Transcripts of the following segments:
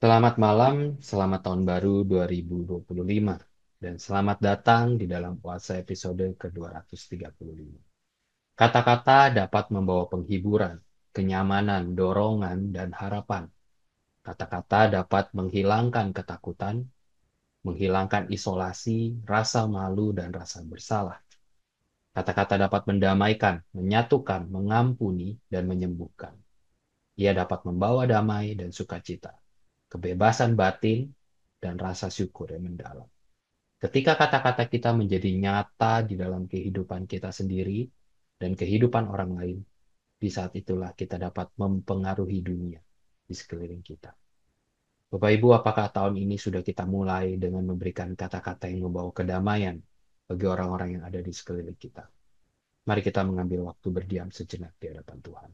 Selamat malam, selamat tahun baru 2025, dan selamat datang di dalam puasa episode ke-235. Kata-kata dapat membawa penghiburan, kenyamanan, dorongan, dan harapan. Kata-kata dapat menghilangkan ketakutan, menghilangkan isolasi, rasa malu, dan rasa bersalah. Kata-kata dapat mendamaikan, menyatukan, mengampuni, dan menyembuhkan. Ia dapat membawa damai dan sukacita, kebebasan batin, dan rasa syukur yang mendalam. Ketika kata-kata kita menjadi nyata di dalam kehidupan kita sendiri dan kehidupan orang lain, di saat itulah kita dapat mempengaruhi dunia di sekeliling kita. Bapak Ibu, apakah tahun ini sudah kita mulai dengan memberikan kata-kata yang membawa kedamaian bagi orang-orang yang ada di sekeliling kita? Mari kita mengambil waktu berdiam sejenak di hadapan Tuhan.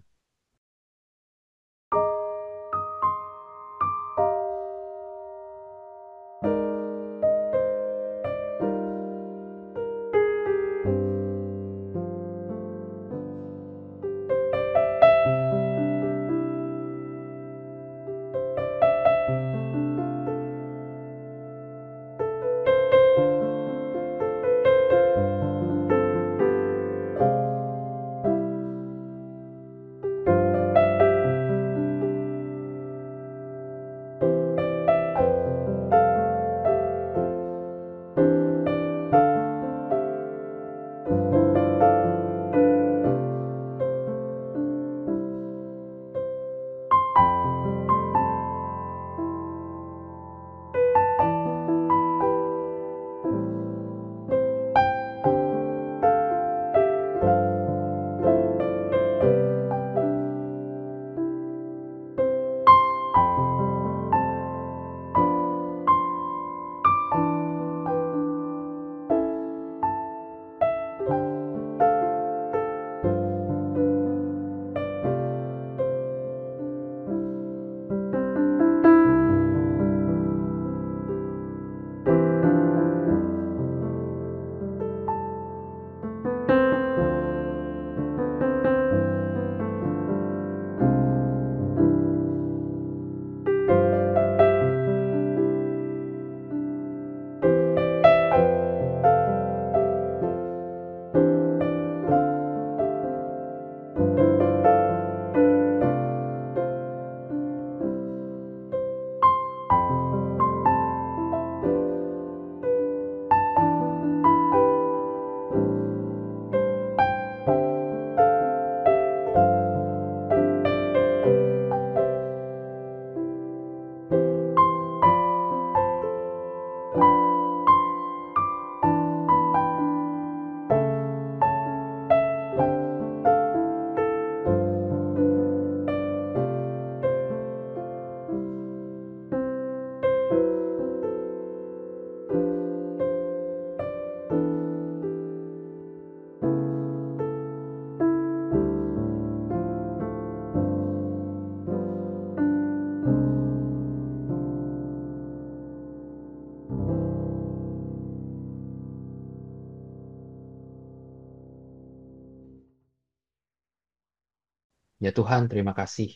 Ya Tuhan, terima kasih.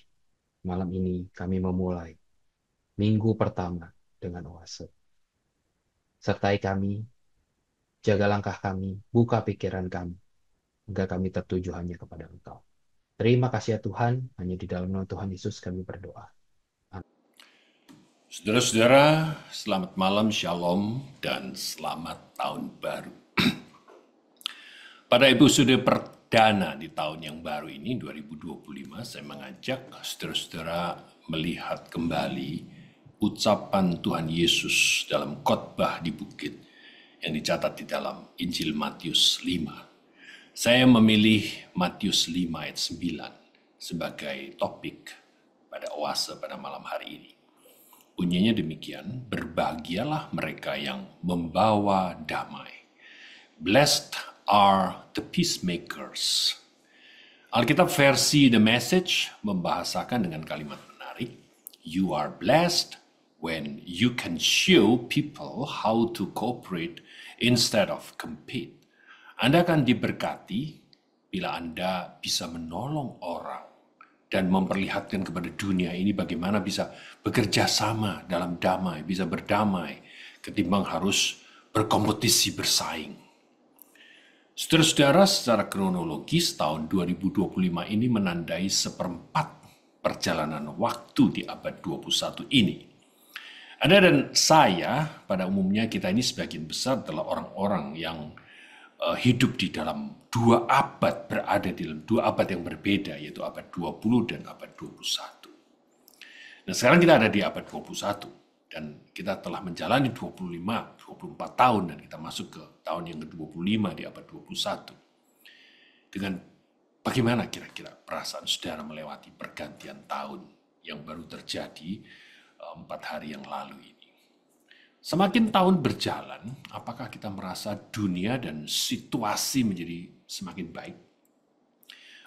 Malam ini kami memulai minggu pertama dengan oase. Sertai kami, jaga langkah kami, buka pikiran kami, agar kami tertuju hanya kepada Engkau. Terima kasih ya Tuhan, hanya di dalam nama Tuhan Yesus kami berdoa. Saudara-saudara, selamat malam, shalom, dan selamat tahun baru. Pada episode perdana di tahun yang baru ini, 2025, saya mengajak saudara-saudara melihat kembali ucapan Tuhan Yesus dalam khotbah di bukit yang dicatat di dalam Injil Matius 5. Saya memilih Matius 5 ayat 9 sebagai topik pada oase pada malam hari ini. Bunyinya demikian, berbahagialah mereka yang membawa damai. Blessed are the peacemakers. Alkitab versi The Message membahasakan dengan kalimat menarik, you are blessed when you can show people how to cooperate instead of compete. Anda akan diberkati bila Anda bisa menolong orang dan memperlihatkan kepada dunia ini bagaimana bisa bekerja sama dalam damai, bisa berdamai, ketimbang harus berkompetisi bersaing. Saudara-saudara, secara kronologis tahun 2025 ini menandai seperempat perjalanan waktu di abad 21 ini. Anda dan saya, pada umumnya kita ini sebagian besar adalah orang-orang yang hidup di dalam dua abad, berada di dalam dua abad yang berbeda, yaitu abad 20 dan abad 21. Nah, sekarang kita ada di abad 21, dan kita telah menjalani 24 tahun, dan kita masuk ke tahun yang ke-25 di abad 21. Dengan bagaimana kira-kira perasaan saudara melewati pergantian tahun yang baru terjadi 4 hari yang lalu ini? Semakin tahun berjalan, apakah kita merasa dunia dan situasi menjadi semakin baik?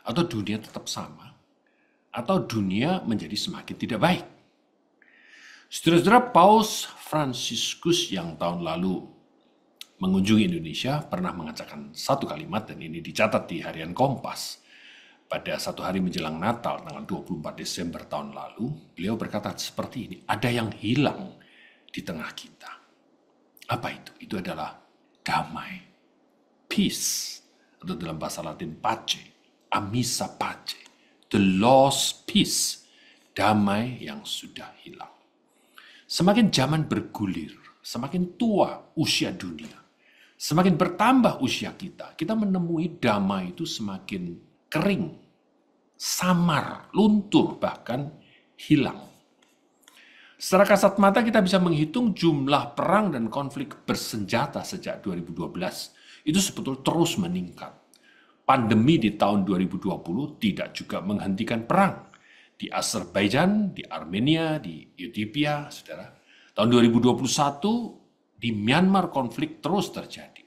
Atau dunia tetap sama? Atau dunia menjadi semakin tidak baik? Saudara-saudara, Paus Fransiskus yang tahun lalu mengunjungi Indonesia pernah mengatakan satu kalimat, dan ini dicatat di harian Kompas. Pada satu hari menjelang Natal, tanggal 24 Desember tahun lalu, beliau berkata seperti ini, ada yang hilang di tengah kita. Apa itu? Itu adalah damai, peace, atau dalam bahasa Latin pace, amisa pace, the lost peace, damai yang sudah hilang. Semakin zaman bergulir, semakin tua usia dunia, semakin bertambah usia kita menemui damai itu semakin kering, samar, luntur, bahkan hilang. Secara kasat mata kita bisa menghitung jumlah perang dan konflik bersenjata sejak 2012. Itu sebetulnya terus meningkat. Pandemi di tahun 2020 tidak juga menghentikan perang. Di Azerbaijan, di Armenia, di Ethiopia, saudara. Tahun 2021 di Myanmar konflik terus terjadi.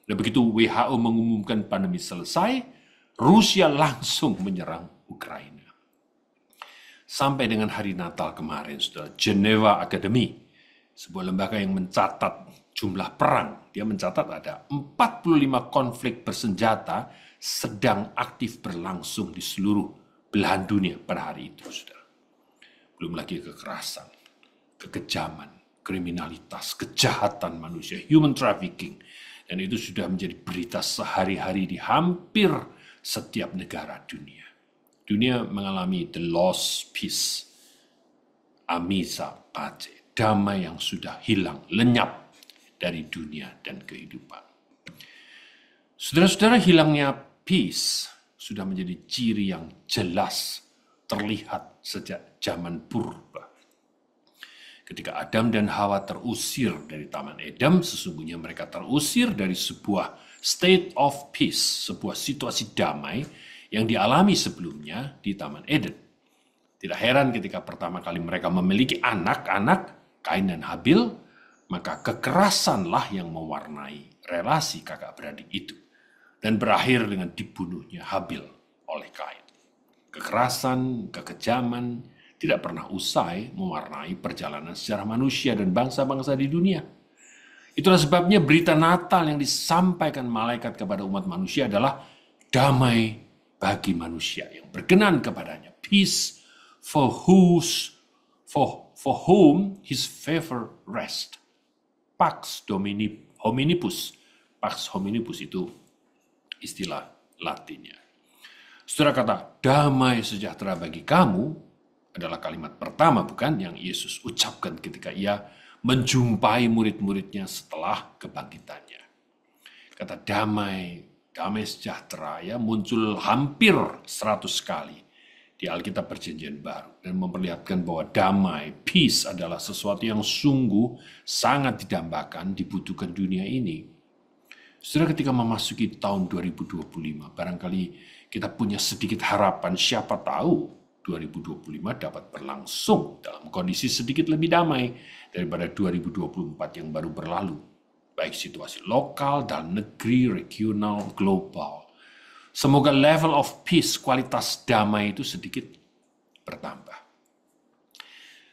Dan begitu WHO mengumumkan pandemi selesai, Rusia langsung menyerang Ukraina. Sampai dengan hari Natal kemarin, saudara, Geneva Academy, sebuah lembaga yang mencatat jumlah perang, dia mencatat ada 45 konflik bersenjata sedang aktif berlangsung di seluruh belahan dunia pada hari itu, saudara. Belum lagi kekerasan, kekejaman, kriminalitas, kejahatan manusia, human trafficking, dan itu sudah menjadi berita sehari-hari di hampir setiap negara dunia. Dunia mengalami the lost peace, amisa pace, damai yang sudah hilang, lenyap dari dunia dan kehidupan. Saudara-saudara, hilangnya peace sudah menjadi ciri yang jelas terlihat sejak zaman purba. Ketika Adam dan Hawa terusir dari Taman Eden, sesungguhnya mereka terusir dari sebuah state of peace, sebuah situasi damai yang dialami sebelumnya di Taman Eden. Tidak heran ketika pertama kali mereka memiliki anak-anak, Kain dan Habil, maka kekerasanlah yang mewarnai relasi kakak beradik itu. Dan berakhir dengan dibunuhnya Habil oleh Kain. Kekerasan, kekejaman tidak pernah usai mewarnai perjalanan sejarah manusia dan bangsa-bangsa di dunia. Itulah sebabnya berita Natal yang disampaikan malaikat kepada umat manusia adalah damai bagi manusia yang berkenan kepadanya. Peace for whom his favor rest. Pax hominibus. Pax hominibus itu istilah Latinnya. Saudara, kata damai sejahtera bagi kamu adalah kalimat pertama, bukan, yang Yesus ucapkan ketika ia menjumpai murid-muridnya setelah kebangkitannya. Kata damai sejahtera ya muncul hampir 100 kali di Alkitab Perjanjian Baru dan memperlihatkan bahwa damai, peace adalah sesuatu yang sungguh sangat didambakan, dibutuhkan dunia ini. Saudara, ketika memasuki tahun 2025, barangkali kita punya sedikit harapan, siapa tahu 2025 dapat berlangsung dalam kondisi sedikit lebih damai daripada 2024 yang baru berlalu. Baik situasi lokal, dalam negeri, regional, global. Semoga level of peace, kualitas damai itu sedikit bertambah.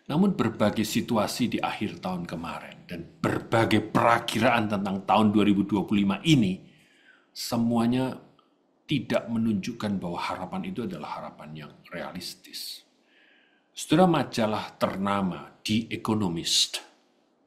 Namun berbagai situasi di akhir tahun kemarin dan berbagai perakiraan tentang tahun 2025 ini, semuanya tidak menunjukkan bahwa harapan itu adalah harapan yang realistis. Saudara, majalah ternama The Economist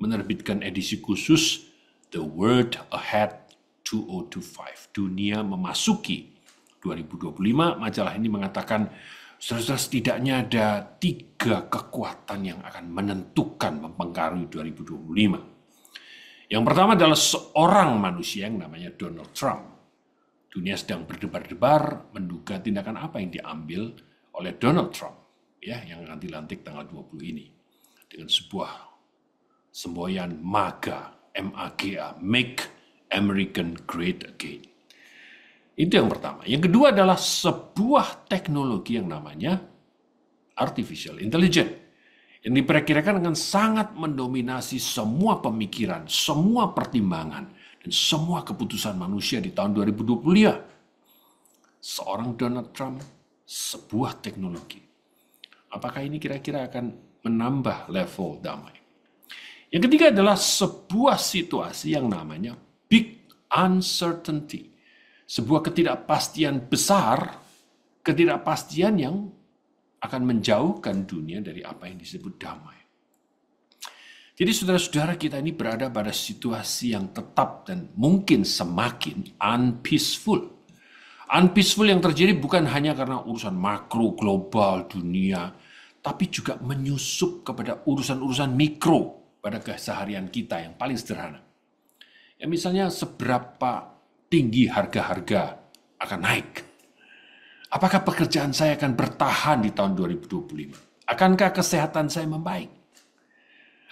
menerbitkan edisi khusus The World Ahead 2025. Dunia memasuki 2025. Majalah ini mengatakan, saudara, setidaknya ada 3 kekuatan yang akan menentukan, mempengaruhi 2025. Yang pertama adalah seorang manusia yang namanya Donald Trump. Dunia sedang berdebar-debar menduga tindakan apa yang diambil oleh Donald Trump, ya, yang akan dilantik tanggal 20 ini dengan sebuah semboyan MAGA, M-A-G-A, Make American Great Again. Itu yang pertama. Yang kedua adalah sebuah teknologi yang namanya Artificial Intelligence, yang diperkirakan akan sangat mendominasi semua pemikiran, semua pertimbangan, dan semua keputusan manusia di tahun 2025. Seorang Donald Trump, sebuah teknologi. Apakah ini kira-kira akan menambah level damai? Yang ketiga adalah sebuah situasi yang namanya big uncertainty. Sebuah ketidakpastian besar, ketidakpastian yang akan menjauhkan dunia dari apa yang disebut damai. Jadi saudara-saudara, kita ini berada pada situasi yang tetap dan mungkin semakin unpeaceful. Unpeaceful yang terjadi bukan hanya karena urusan makro, global, dunia, tapi juga menyusup kepada urusan-urusan mikro pada keseharian kita yang paling sederhana. Ya, misalnya seberapa tinggi harga-harga akan naik. Apakah pekerjaan saya akan bertahan di tahun 2025? Akankah kesehatan saya membaik?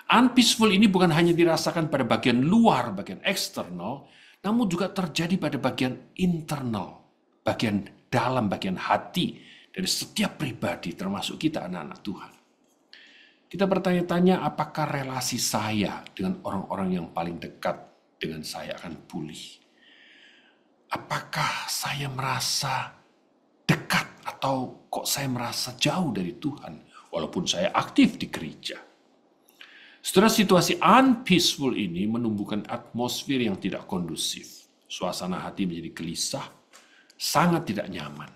Unpeaceful ini bukan hanya dirasakan pada bagian luar, bagian eksternal, namun juga terjadi pada bagian internal, bagian dalam, bagian hati dari setiap pribadi, termasuk kita anak-anak Tuhan. Kita bertanya-tanya, apakah relasi saya dengan orang-orang yang paling dekat dengan saya akan pulih? Apakah saya merasa dekat atau kok saya merasa jauh dari Tuhan walaupun saya aktif di gereja? Setelah situasi unpeaceful ini menumbuhkan atmosfer yang tidak kondusif. Suasana hati menjadi gelisah, sangat tidak nyaman.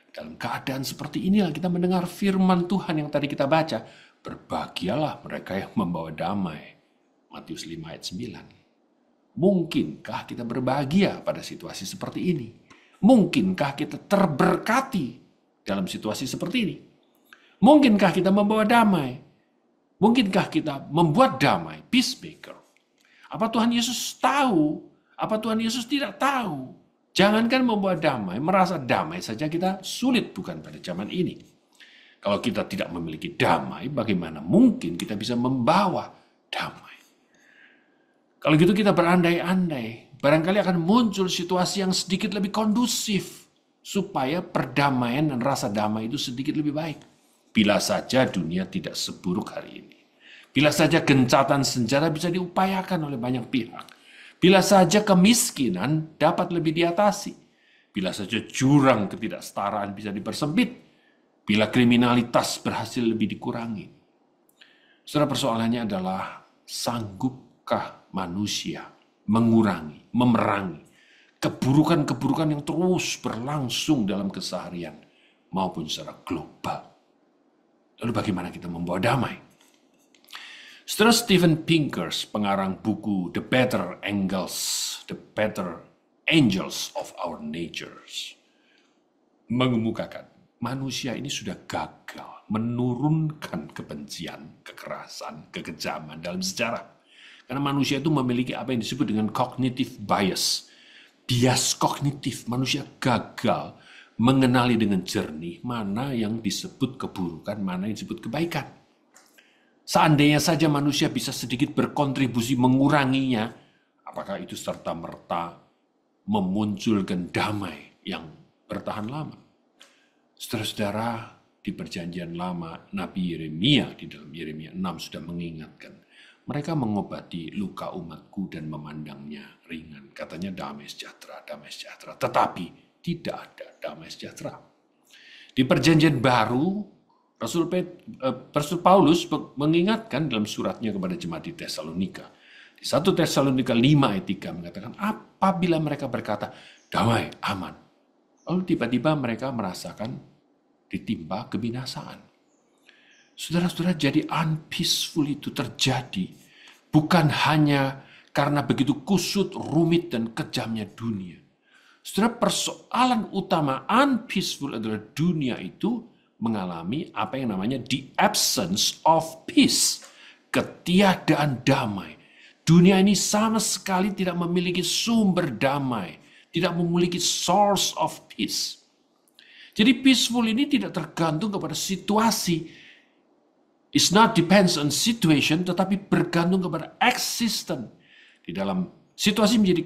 Dalam keadaan seperti inilah kita mendengar firman Tuhan yang tadi kita baca. Berbahagialah mereka yang membawa damai. Matius 5 ayat 9. Mungkinkah kita berbahagia pada situasi seperti ini? Mungkinkah kita terberkati dalam situasi seperti ini? Mungkinkah kita membawa damai? Mungkinkah kita membuat damai, peacemaker? Apa Tuhan Yesus tahu? Apa Tuhan Yesus tidak tahu? Jangankan membawa damai, merasa damai saja kita sulit, bukan pada zaman ini. Kalau kita tidak memiliki damai, bagaimana mungkin kita bisa membawa damai? Kalau gitu kita berandai-andai, barangkali akan muncul situasi yang sedikit lebih kondusif, supaya perdamaian dan rasa damai itu sedikit lebih baik. Bila saja dunia tidak seburuk hari ini. Bila saja gencatan senjata bisa diupayakan oleh banyak pihak. Bila saja kemiskinan dapat lebih diatasi. Bila saja jurang ketidaksetaraan bisa dipersempit. Bila kriminalitas berhasil lebih dikurangi. Saudara, persoalannya adalah sanggupkah manusia mengurangi, memerangi keburukan-keburukan yang terus berlangsung dalam keseharian maupun secara global. Lalu bagaimana kita membawa damai? Setelah Steven Pinkers, pengarang buku The Better Angels of Our Natures, mengemukakan manusia ini sudah gagal menurunkan kebencian, kekerasan, kekejaman dalam sejarah. Karena manusia itu memiliki apa yang disebut dengan cognitive bias. Bias kognitif, manusia gagal mengenali dengan jernih mana yang disebut keburukan, mana yang disebut kebaikan. Seandainya saja manusia bisa sedikit berkontribusi menguranginya, apakah itu serta-merta memunculkan damai yang bertahan lama? Saudara-saudara, di perjanjian lama, Nabi Yeremia di dalam Yeremia 6 sudah mengingatkan, mereka mengobati luka umatku dan memandangnya ringan. Katanya damai sejahtera, damai sejahtera. Tetapi tidak ada damai sejahtera. Di perjanjian baru, Rasul Paulus mengingatkan dalam suratnya kepada jemaat di Tesalonika. Di 1 Tesalonika 5 ayat 3 mengatakan, apabila mereka berkata, damai, aman. Lalu tiba-tiba mereka merasakan ditimpa kebinasaan. Saudara-saudara, jadi unpeaceful itu terjadi bukan hanya karena begitu kusut, rumit, dan kejamnya dunia. Saudara, persoalan utama unpeaceful adalah dunia itu mengalami apa yang namanya the absence of peace, ketiadaan damai. Dunia ini sama sekali tidak memiliki sumber damai, tidak memiliki source of peace. Jadi peaceful ini tidak tergantung kepada situasi. It's not depends on situation, tetapi bergantung kepada existence. Di dalam situasi menjadi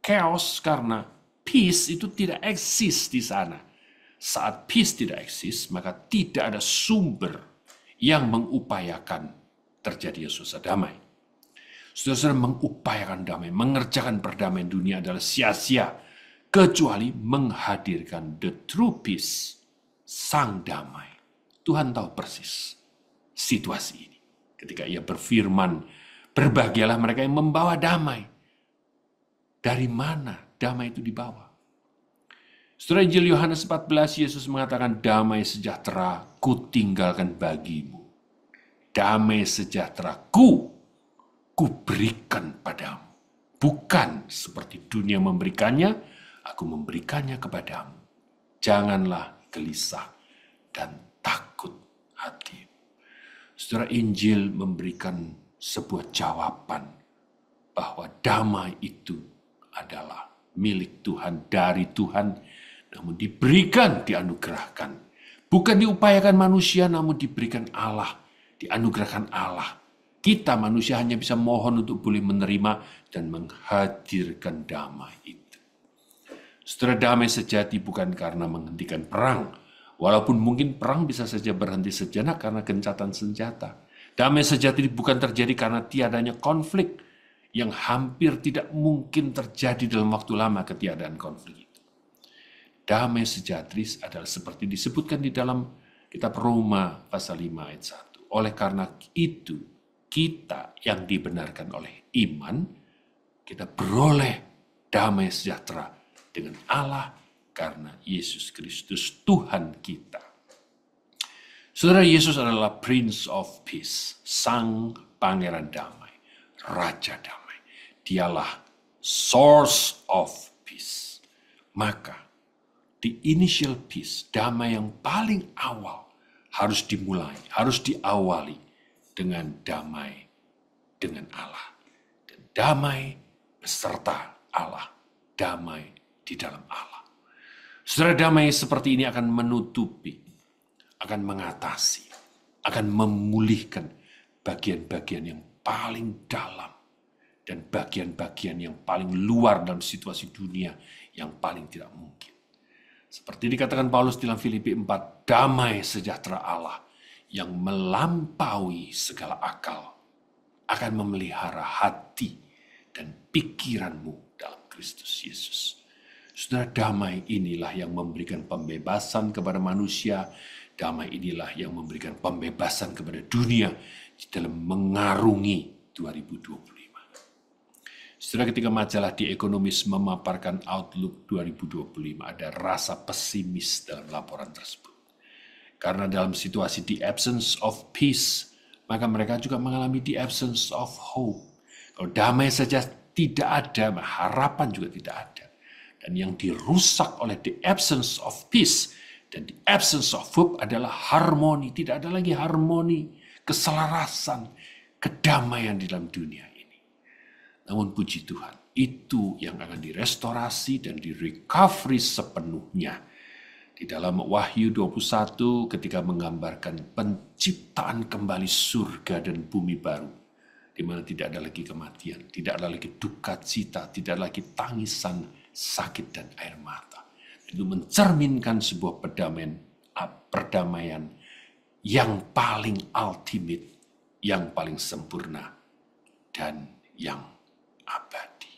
chaos karena peace itu tidak eksis di sana. Saat peace tidak eksis, maka tidak ada sumber yang mengupayakan terjadinya suasana damai. Saudara-saudara, mengupayakan damai, mengerjakan perdamaian dunia adalah sia-sia, kecuali menghadirkan the true peace, sang damai. Tuhan tahu persis situasi ini. Ketika ia berfirman, berbahagialah mereka yang membawa damai. Dari mana damai itu dibawa? Saudara, Injil Yohanes 14, Yesus mengatakan, damai sejahtera ku tinggalkan bagimu. Damai sejahtera ku berikan padamu. Bukan seperti dunia memberikannya, aku memberikannya kepadamu. Janganlah gelisah dan takut hati. Saudara, Injil memberikan sebuah jawaban bahwa damai itu adalah milik Tuhan, dari Tuhan, namun diberikan, dianugerahkan. Bukan diupayakan manusia, namun diberikan Allah, dianugerahkan Allah. Kita manusia hanya bisa mohon untuk boleh menerima dan menghadirkan damai itu. Saudara, damai sejati bukan karena menghentikan perang, walaupun mungkin perang bisa saja berhenti sejenak karena gencatan senjata. Damai sejati bukan terjadi karena tiadanya konflik yang hampir tidak mungkin terjadi dalam waktu lama ketiadaan konflik itu. Damai sejati adalah seperti disebutkan di dalam kitab Roma pasal 5 ayat 1. Oleh karena itu, kita yang dibenarkan oleh iman, kita beroleh damai sejahtera dengan Allah karena Yesus Kristus Tuhan kita. Saudara, Yesus adalah Prince of Peace, Sang Pangeran Damai, Raja Damai. Dialah source of peace. Maka, the initial peace, damai yang paling awal, harus dimulai, harus diawali dengan damai dengan Allah. Dan damai beserta Allah, damai di dalam Allah. Saudara, damai seperti ini akan menutupi, akan mengatasi, akan memulihkan bagian-bagian yang paling dalam dan bagian-bagian yang paling luar dalam situasi dunia yang paling tidak mungkin. Seperti dikatakan Paulus dalam Filipi 4, damai sejahtera Allah yang melampaui segala akal akan memelihara hati dan pikiranmu dalam Kristus Yesus. Saudara, damai inilah yang memberikan pembebasan kepada manusia. Damai inilah yang memberikan pembebasan kepada dunia dalam mengarungi 2025. Saudara, ketika majalah The Economist memaparkan Outlook 2025, ada rasa pesimis dalam laporan tersebut. Karena dalam situasi the absence of peace, maka mereka juga mengalami the absence of hope. Kalau damai saja tidak ada, harapan juga tidak ada. Dan yang dirusak oleh the absence of peace dan the absence of hope adalah harmoni. Tidak ada lagi harmoni, keselarasan, kedamaian di dalam dunia ini. Namun puji Tuhan, itu yang akan direstorasi dan direcovery sepenuhnya. Di dalam Wahyu 21 ketika menggambarkan penciptaan kembali surga dan bumi baru. Di mana tidak ada lagi kematian, tidak ada lagi duka cita, tidak ada lagi tangisan, sakit dan air mata. Itu mencerminkan sebuah perdamaian yang paling ultimate, yang paling sempurna, dan yang abadi.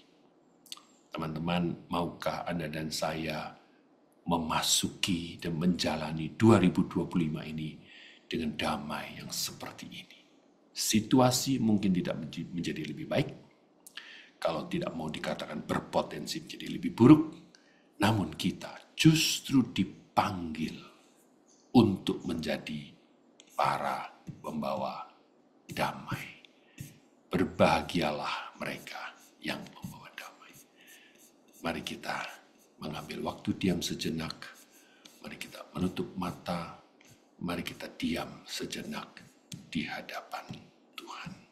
Teman-teman, maukah Anda dan saya memasuki dan menjalani 2025 ini dengan damai yang seperti ini? Situasi mungkin tidak menjadi lebih baik, kalau tidak mau dikatakan berpotensi menjadi lebih buruk, Namun kita justru dipanggil untuk menjadi para pembawa damai. Berbahagialah mereka yang membawa damai. Mari kita mengambil waktu diam sejenak. Mari kita menutup mata. Mari kita diam sejenak di hadapan Tuhan.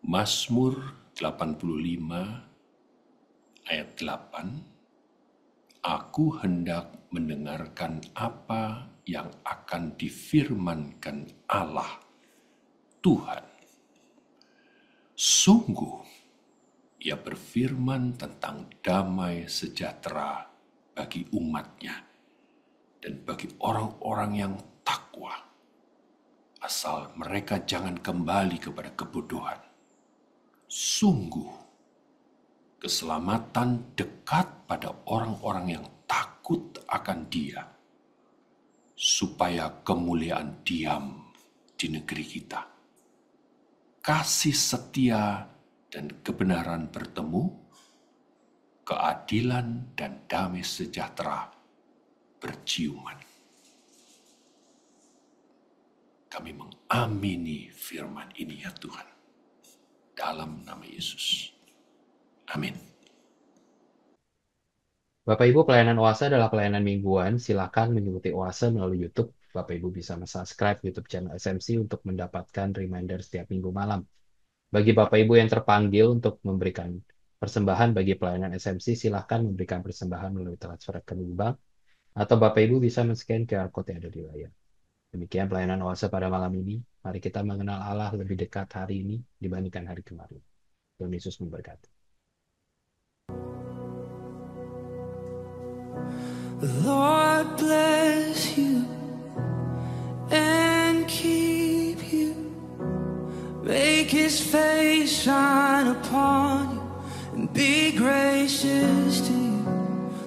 Mazmur 85 ayat 8, Aku hendak mendengarkan apa yang akan difirmankan Allah, Tuhan. Sungguh, Ia berfirman tentang damai sejahtera bagi umatnya dan bagi orang-orang yang takwa. asal mereka jangan kembali kepada kebodohan. Sungguh, keselamatan dekat pada orang-orang yang takut akan Dia, supaya kemuliaan diam di negeri kita. Kasih setia dan kebenaran bertemu, keadilan dan damai sejahtera berciuman. Kami mengamini firman ini ya Tuhan, dalam nama Yesus. Amin. Bapak Ibu, pelayanan Oase adalah pelayanan mingguan. Silakan mengikuti Oase melalui YouTube. Bapak Ibu bisa subscribe YouTube channel SMC untuk mendapatkan reminder setiap minggu malam. Bagi Bapak Ibu yang terpanggil untuk memberikan persembahan bagi pelayanan SMC, silakan memberikan persembahan melalui transfer rekening bank, atau Bapak Ibu bisa men-scan QR Code yang ada di layar. Demikian pelayanan Oase pada malam ini. Mari kita mengenal Allah lebih dekat hari ini dibandingkan hari kemarin. Tuhan Yesus memberkati. The Lord bless you and keep you. Make His face shine upon you and be gracious to you.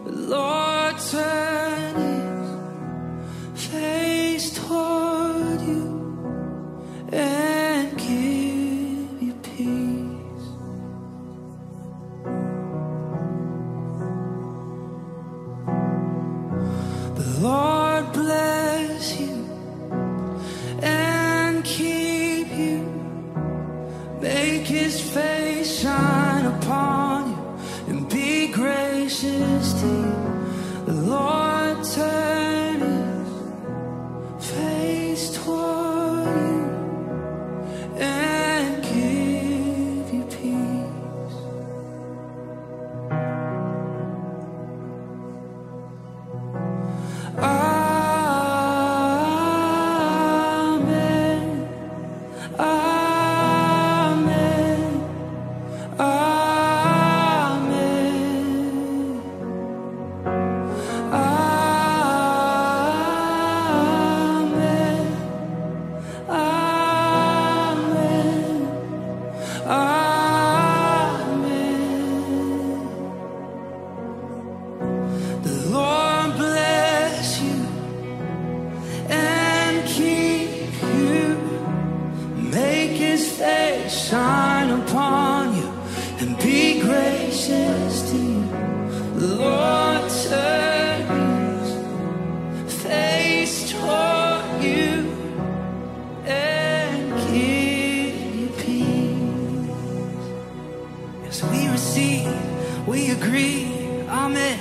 The Lord turn His face toward you and give you peace. The Lord bless you and keep you. Make His face shine upon you and be gracious to you. The Lord turn His face toward you and give you peace. Amen. Amen. Amen. Amen. Amen. Amen. The Lord bless you and keep you. Make His face shine upon you and be gracious to you. The Lord turn His face toward you and give you peace. As we receive, we agree. Amen.